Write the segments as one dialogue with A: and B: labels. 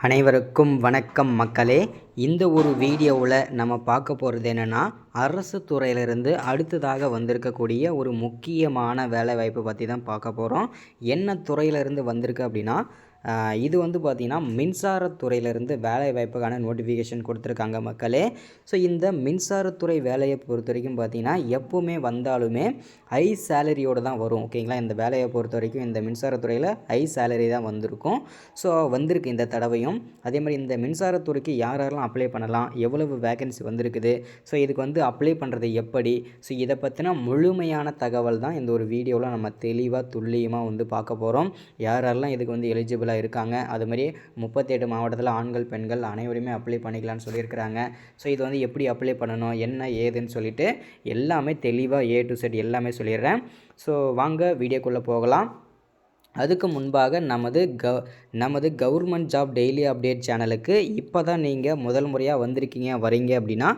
A: அனைவருக்கும் வணக்கம் மக்களே. இந்த ஒரு வீடியோவில் நம்ம பார்க்க போகிறது என்னென்னா, அரசு துறையிலிருந்து அடுத்ததாக வந்திருக்கக்கூடிய ஒரு முக்கியமான வேலைவாய்ப்பு பற்றி தான் பார்க்க போகிறோம். என்ன துறையிலிருந்து வந்திருக்கு அப்படின்னா, இது வந்து பார்த்திங்கன்னா மின்சாரத்துறையிலேருந்து வேலைவாய்ப்புக்கான நோட்டிஃபிகேஷன் கொடுத்துருக்காங்க மக்களே. ஸோ இந்த மின்சாரத்துறை வேலையை பொறுத்த வரைக்கும் பார்த்திங்கன்னா எப்போவுமே வந்தாலுமே ஹை சேலரியோடு தான் வரும். ஓகேங்களா, இந்த வேலையை பொறுத்த வரைக்கும் இந்த மின்சாரத்துறையில் ஹை சேலரி தான் வந்திருக்கும். ஸோ வந்திருக்கு இந்த தடவையும். அதே மாதிரி இந்த மின்சாரத்துறைக்கு யாரெல்லாம் அப்ளை பண்ணலாம், எவ்வளவு வேகன்சி வந்திருக்குது, ஸோ இதுக்கு வந்து அப்ளை பண்ணுறது எப்படி, ஸோ இதை பற்றின முழுமையான தகவல் தான் இந்த ஒரு வீடியோவில் நம்ம தெளிவாக துல்லியமாக வந்து பார்க்க போகிறோம். யாரெல்லாம் இதுக்கு வந்து எலிஜிபிளாக இருக்காங்க, அதுமாதிரி 38 மாவட்டத்தில் ஆண்கள் பெண்கள் அனைவருமே அப்ளை பண்ணிக்கலாம்னு சொல்லியிருக்கிறாங்க. ஸோ இது வந்து எப்படி அப்ளை பண்ணணும், என்ன ஏதுன்னு சொல்லிட்டு எல்லாமே தெளிவாக A to Z எல்லாமே சொல்லிடுறேன். ஸோ வாங்க வீடியோக்குள்ளே போகலாம். அதுக்கு முன்பாக நமது கவர்மெண்ட் ஜாப் டெய்லி அப்டேட் சேனலுக்கு இப்போ தான் நீங்கள் முதல் முறையாக வரீங்க அப்படின்னா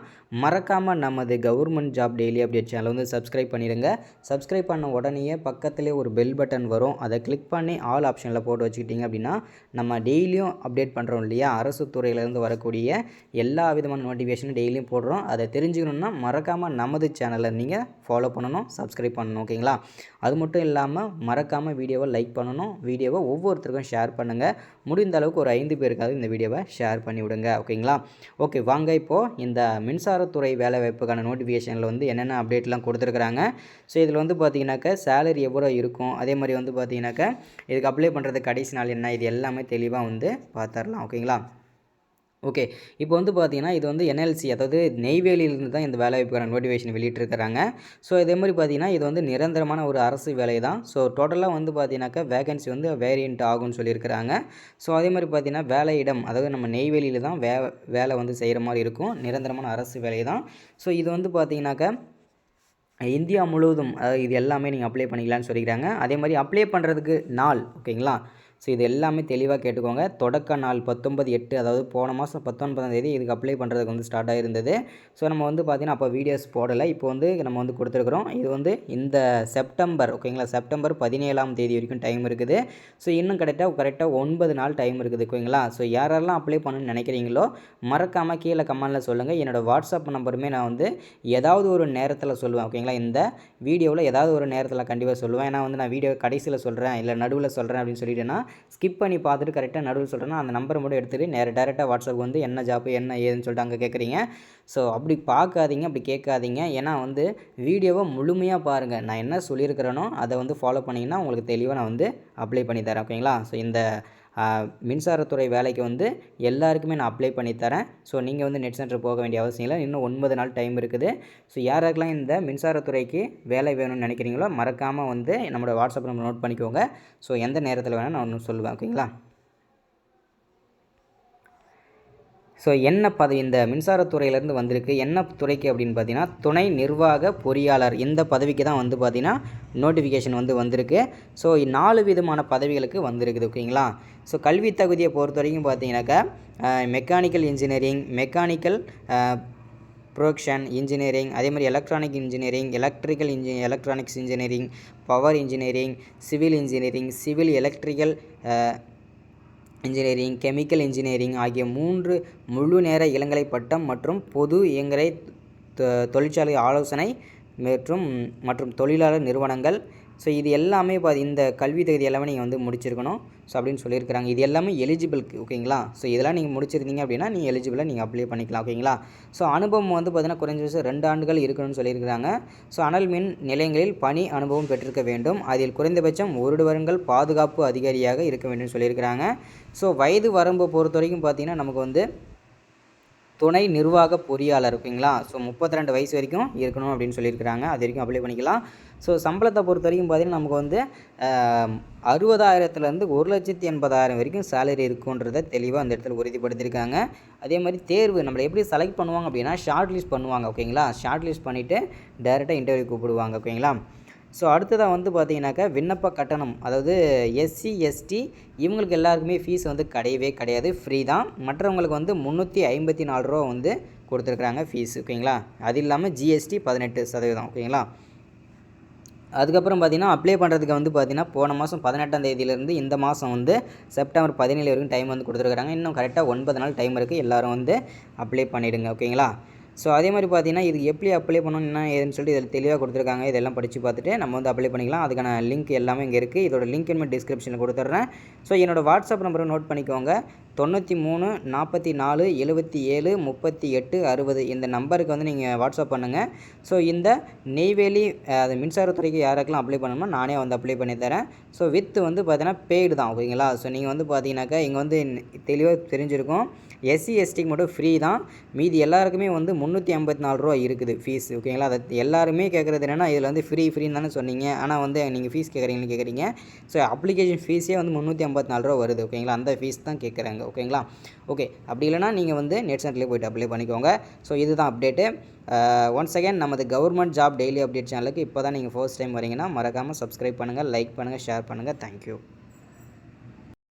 A: மறக்காமல் நமது கவர்மெண்ட் ஜாப் டெய்லி அப்டேட் சேனலை வந்து சப்ஸ்கிரைப் பண்ணிடுங்க. சப்ஸ்கிரைப் பண்ண உடனே பக்கத்துலேயே ஒரு பெல் பட்டன் வரும், அதை கிளிக் பண்ணி ஆல் ஆப்ஷனில் போட்டு வச்சுக்கிட்டிங்க அப்படின்னா நம்ம டெய்லியும் அப்டேட் பண்ணுறோம் இல்லையா, அரசு துறையிலேருந்து வரக்கூடிய எல்லா விதமான நோட்டிஃபிகேஷனும் டெய்லியும் போடுறோம். அதை தெரிஞ்சுக்கணுன்னா மறக்காமல் நமது சேனலை நீங்கள் ஃபாலோ பண்ணணும், சப்ஸ்கிரைப் பண்ணணும். ஓகேங்களா, அது மட்டும் இல்லாமல் மறக்காமல் வீடியோவை லைக் பண்ணணும், வீடியோவை ஒவ்வொருத்தருக்கும் ஷேர் பண்ணுங்கள். முடிந்த அளவுக்கு ஒரு 5 பேருக்காவது இந்த வீடியோவை ஷேர் பண்ணி விடுங்க. ஓகேங்களா, ஓகே வாங்க இப்போது இந்த மின்சாரத்துறை வேலைவாய்ப்புக்கான நோட்டிஃபிகேஷனில் வந்து என்னென்ன அப்டேட்லாம் கொடுத்துருக்குறாங்க. ஸோ இதில் வந்து பார்த்தீங்கன்னாக்கா சேலரி எவ்வளோ இருக்கும், அதே மாதிரி வந்து பார்த்தீங்கன்னாக்கா இதுக்கு அப்ளை பண்ணுறது கடைசி நாள் என்ன, இது எல்லாமே தெளிவாக வந்து பார்த்துடலாம். ஓகேங்களா, ஓகே இப்போ வந்து பார்த்தீங்கன்னா இது வந்து NLC, அதாவது நெய்வேலியிலிருந்து தான் இந்த வேலைவாய்ப்புக்கான நோட்டிஃபிகேஷன் வெளியிட்டிருக்கிறாங்க. ஸோ இதே மாதிரி பார்த்தீங்கன்னா இது வந்து நிரந்தரமான ஒரு அரசு வேலை தான். ஸோ டோட்டலாக வந்து பார்த்தீங்கன்னாக்கா வேகன்சி வந்து வேரியண்ட் ஆகும்னு சொல்லியிருக்கிறாங்க. ஸோ அதே மாதிரி பார்த்தீங்கன்னா வேலையிடம், அதாவது நம்ம நெய்வேலியில் தான் வேலை வந்து செய்கிற மாதிரி இருக்கும், நிரந்தரமான அரசு வேலை தான். ஸோ இது வந்து பார்த்தீங்கன்னாக்கா இந்தியா முழுவதும் இது எல்லாமே நீங்கள் அப்ளை பண்ணிக்கலான்னு சொல்லிக்கிறாங்க. அதே மாதிரி அப்ளை பண்ணுறதுக்கு நாள், ஓகேங்களா, ஸோ இது எல்லாமே தெளிவாக கேட்டுக்கோங்க. தொடக்க நாள் 19/8, அதாவது போன மாதம் 19ஆம் தேதி இதுக்கு அப்ளை பண்ணுறதுக்கு வந்து ஸ்டார்ட் ஆகிருந்தது. ஸோ நம்ம வந்து பார்த்திங்கன்னா அப்போ வீடியோஸ் போடலை, இப்போ வந்து நம்ம வந்து கொடுத்துருக்குறோம். இது வந்து இந்த செப்டம்பர், ஓகேங்களா, செப்டம்பர் 17ஆம் தேதி வரைக்கும் டைம் இருக்குது. ஸோ இன்னும் கரெக்டாக 9 நாள் டைம் இருக்குது. ஓகேங்களா, ஸோ யாரெல்லாம் அப்ளை பண்ணணும்னு நினைக்கிறீங்களோ மறக்காமல் கீழே கமெண்டில் சொல்லுங்கள். என்னோடய வாட்ஸ்அப் நம்பருமே நான் வந்து ஏதாவது ஒரு நேரத்தில் சொல்லுவேன். ஓகேங்களா, இந்த வீடியோவில் ஏதாவது ஒரு நேரத்தில் கண்டிப்பாக சொல்லுவேன். ஏன்னா வந்து நான் வீடியோ கடைசியில் சொல்கிறேன் இல்லை நடுவில் சொல்கிறேன் அப்படின்னு சொல்லிட்டேன்னா ஸ்கிப் பண்ணி பார்த்துட்டு கரெக்டாக நடுவில் சொல்கிறேன்னா அந்த நம்பரை மட்டும் எடுத்துகிட்டு டேரெக்டாக வாட்ஸ்அப் வந்து என்ன ஜாப்பு என்ன ஏதுன்னு சொல்லிட்டு அங்கே கேட்குறீங்க. ஸோ அப்படி பார்க்காதீங்க, அப்படி கேட்காதீங்க. ஏன்னா வந்து வீடியோவை முழுமையாக பாருங்கள், நான் என்ன சொல்லியிருக்கிறேனோ அதை வந்து ஃபாலோ பண்ணிங்கன்னா உங்களுக்கு தெளிவாக நான் வந்து அப்ளை பண்ணி தரேன். ஓகேங்களா, ஸோ இந்த மின்சாரத்துறை வேலைக்கு வந்து எல்லாருக்குமே நான் அப்ளை பண்ணி தரேன். ஸோ நீங்கள் வந்து நெட் சென்டர் போக வேண்டிய அவசியம் இல்லை, இன்னும் 9 நாள் டைம் இருக்குது. ஸோ யாருக்கெல்லாம் இந்த மின்சாரத்துறைக்கு வேலை வேணும்னு நினைக்கிறீங்களோ மறக்காமல் வந்து நம்மளோட வாட்ஸ்அப் நம்பர் நோட் பண்ணிக்கோங்க. ஸோ எந்த நேரத்தில் வேணால் நான் ஒன்று சொல்லுவேன். ஓகேங்களா, ஸோ என்ன பதவி இந்த மின்சாரத்துறையிலேருந்து வந்திருக்கு, என்ன துறைக்கு அப்படின்னு பார்த்தீங்கன்னா துணை நிர்வாக பொறியாளர், இந்த பதவிக்கு தான் வந்து பார்த்திங்கன்னா நோட்டிஃபிகேஷன் வந்து வந்திருக்கு. ஸோ 4 விதமான பதவிகளுக்கு வந்திருக்குது. ஓகேங்களா, ஸோ கல்வி தகுதியை பொறுத்த வரைக்கும் பார்த்தீங்கன்னாக்கா mechanical engineering, mechanical production engineering, அதே மாதிரி electronic engineering, electronics engineering, power engineering, civil engineering, civil electrical engineering, chemical engineering ஆகிய 3 முழு நேர இளங்கலை பட்டம் மற்றும் பொது இயங்கலை தொழிற்சாலை ஆலோசனை மற்றும் தொழிலாளர் நிறுவனங்கள். ஸோ இது எல்லாமே இந்த கல்வி தகுதி எல்லாமே நீங்கள் வந்து முடிச்சிருக்கணும். ஸோ அப்படின்னு சொல்லியிருக்கிறாங்க. இது எல்லாமே எலிஜிபிளுக்கு. ஓகேங்களா, ஸோ இதெல்லாம் நீங்கள் முடிச்சிருந்தீங்க அப்படின்னா நீங்கள் எலிஜிபிளாக நீங்கள் அப்ளை பண்ணிக்கலாம். ஓகேங்களா, ஸோ அனுபவம் வந்து பார்த்திங்கன்னா குறைஞ்சபட்சம் 2 ஆண்டுகள் இருக்கணும்னு சொல்லியிருக்கிறாங்க. ஸோ அனல் மின் நிலையங்களில் பணி அனுபவம் பெற்றிருக்க வேண்டும், அதில் குறைந்தபட்சம் 1 வருடங்கள் பாதுகாப்பு அதிகாரியாக இருக்க வேண்டும் சொல்லியிருக்கிறாங்க. ஸோ வயது வரம்பை பொறுத்த வரைக்கும் பார்த்திங்கன்னா நமக்கு வந்து துணை நிர்வாக பொறியாளர், ஓகேங்களா, ஸோ 32 வயசு வரைக்கும் இருக்கணும் அப்படின்னு சொல்லியிருக்கிறாங்க. அது வரைக்கும் அப்ளை பண்ணிக்கலாம். ஸோ சம்பளத்தை பொறுத்த வரைக்கும் பார்த்திங்கன்னா நமக்கு வந்து 60,000லேருந்து 1,80,000 வரைக்கும் சேலரி இருக்குன்றதை தெளிவாக அந்த இடத்துல உறுதிப்படுத்தியிருக்காங்க. அதே மாதிரி தேர்வு நம்மளை எப்படி செலக்ட் பண்ணுவாங்க அப்படின்னா ஷார்ட் லிஸ்ட் பண்ணுவாங்க. ஓகேங்களா, ஷார்ட் லிஸ்ட் பண்ணிவிட்டு டேரெக்டாக இன்டர்வியூ கூப்பிடுவாங்க. ஓகேங்களா, ஸோ அடுத்ததாக வந்து பார்த்தீங்கன்னாக்கா விண்ணப்ப கட்டணம், அதாவது SC ST இவங்களுக்கு எல்லாருக்குமே ஃபீஸ் வந்து கிடையாது, ஃப்ரீ தான். மற்றவங்களுக்கு வந்து 354 ரூபா வந்து கொடுத்துருக்குறாங்க ஃபீஸ். ஓகேங்களா, அது இல்லாமல் GST 18%. ஓகேங்களா, அதுக்கப்புறம் பார்த்திங்கன்னா அப்ளை பண்ணுறதுக்கு வந்து பார்த்திங்கன்னா போன மாதம் 18ஆம் தேதியிலேருந்து இந்த மாதம் வந்து செப்டம்பர் 17 வரைக்கும் டைம் வந்து கொடுத்துருக்குறாங்க. இன்னும் கரெக்டாக 9 நாள் டைம் இருக்குது. எல்லோரும் வந்து அப்ளை பண்ணிவிடுங்க. ஓகேங்களா? ஸோ அதே மாதிரி பார்த்திங்கன்னா இது எப்படி அப்ளை பண்ணணும் என்ன ஏதுன்னு சொல்லிட்டு இதில் தெளிவாக கொடுத்துருக்காங்க. இதெல்லாம் படித்து பார்த்துட்டு நம்ம வந்து அப்ளை பண்ணிக்கலாம். அதுக்கான லிங்க் எல்லாமே இங்கே இருக்குது. இதோட லிங்க் இனிமேல் டிஸ்கிரிப்ஷனில் கொடுத்துட்றேன். ஸோ என்னோடய வாட்ஸ்அப் நம்பரை நோட் பண்ணிக்கோங்க. 93 44 77 38 60 இந்த நம்பருக்கு வந்து நீங்கள் வாட்ஸ்அப் பண்ணுங்கள். ஸோ இந்த நெய்வேலி அது மின்சாரத்துறைக்கு யாருக்கெல்லாம் அப்ளை பண்ணணுமோ நானே வந்து அப்ளை பண்ணி தரேன். ஸோ வித் வந்து பார்த்தீங்கன்னா பெய்டு தான். ஓகேங்களா? ஸோ நீங்கள் வந்து பார்த்தீங்கன்னாக்கா இங்கே வந்து தெளிவாக தெரிஞ்சிருக்கும். எஸ்சி எஸ்டிக்கு மட்டும் ஃப்ரீ தான். மீதி எல்லாருக்குமே வந்து 354 ரூபா இருக்குது ஃபீஸ். ஓகேங்களா? அதை எல்லாருமே கேட்குறது என்னென்னா இதில் வந்து ஃப்ரீன்னு தானே சொன்னீங்க. ஆனால் வந்து நீங்கள் ஃபீஸ் கேட்குறீங்க. ஸோ அப்ளிகேஷன் ஃபீஸே வந்து 354 ரூபா வருது. ஓகேங்களா? அந்த ஃபீஸ் தான் கேட்குறாங்க. ஓகேங்களா? ஓகே. அப்படி இல்லைனா நீங்கள் வந்து நெட் சென்டர்லேயே போய்ட்டு அப்ளை பண்ணிக்கோங்க. ஸோ இதுதான் அப்டேட்டு. ஒன்ஸ் அகேன் நமது கவர்மெண்ட் ஜாப் டெய்லி அப்டேட் சேனலுக்கு இப்போ தான் நீங்கள் ஃபர்ஸ்ட் டைம் வரீங்கன்னா மறக்காமல் சப்ஸ்கிரைப் பண்ணுங்கள், லைக் பண்ணுங்கள், ஷேர் பண்ணுங்கள். தேங்க்யூ.